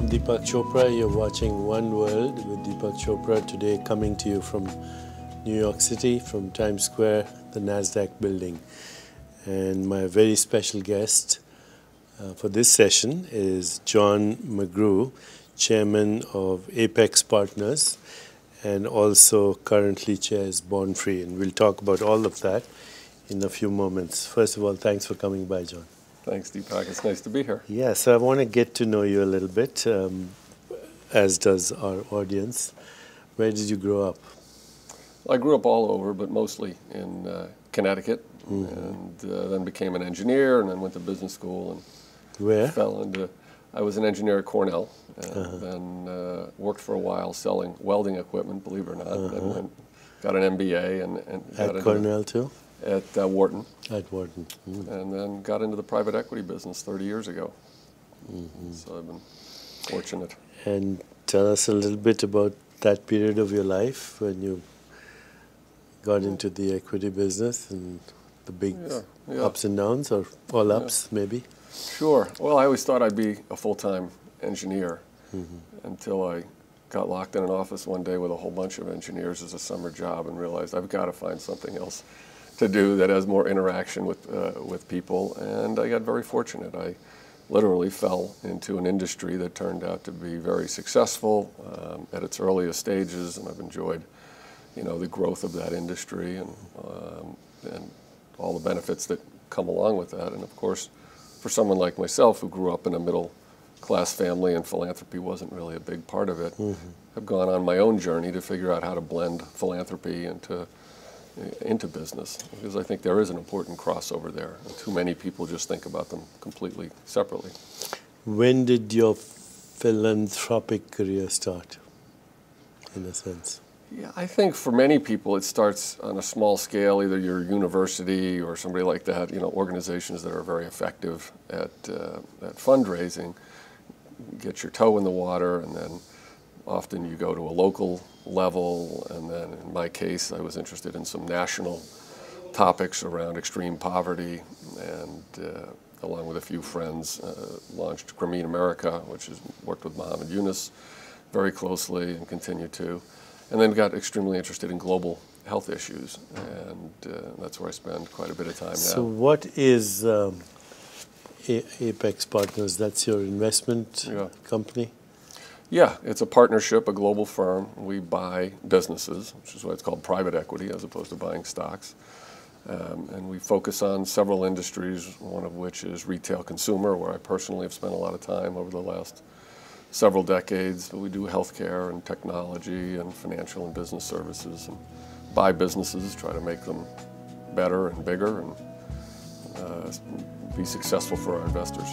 I'm Deepak Chopra. You're watching One World with Deepak Chopra, today coming to you from New York City, from Times Square, the NASDAQ building. And my very special guest for this session is John Megrue, Chairman of Apex Partners, and also currently chairs BORNFREE. And we'll talk about all of that in a few moments. First of all, thanks for coming by, John. Thanks, Deepak. It's nice to be here. Yeah, so I want to get to know you a little bit, as does our audience. Where did you grow up? I grew up all over, but mostly in Connecticut, and then became an engineer, and then went to business school. And Where? I was an engineer at Cornell, and then worked for a while selling welding equipment, believe it or not. Then got an MBA and got At Cornell too? At Wharton. At Wharton. And then got into the private equity business 30 years ago. So I've been fortunate. And tell us a little bit about that period of your life when you got into the equity business and the big ups and downs, or all ups maybe? Sure. Well, I always thought I'd be a full-time engineer until I got locked in an office one day with a whole bunch of engineers as a summer job and realized I've got to find something else to do that has more interaction with people. And I got very fortunate. I literally fell into an industry that turned out to be very successful at its earliest stages, and I've enjoyed, the growth of that industry and all the benefits that come along with that. And of course, for someone like myself who grew up in a middle-class family and philanthropy wasn't really a big part of it, I've gone on my own journey to figure out how to blend philanthropy into business, because I think there is an important crossover there, and too many people just think about them completely separately. When did your philanthropic career start, in a sense? Yeah, I think for many people it starts on a small scale, either your university or somebody like that, organizations that are very effective at fundraising, get your toe in the water, and then often you go to a local level, and then in my case I was interested in some national topics around extreme poverty, and along with a few friends launched Grameen America, which has worked with Muhammad Yunus very closely and continue to, and then got extremely interested in global health issues, and that's where I spend quite a bit of time now. So what is Apex Partners? That's your investment company? Yeah, it's a partnership, a global firm. We buy businesses, which is why it's called private equity as opposed to buying stocks. And we focus on several industries, one of which is retail consumer, where I personally have spent a lot of time over the last several decades. But we do healthcare and technology and financial and business services, and buy businesses, try to make them better and bigger, and be successful for our investors.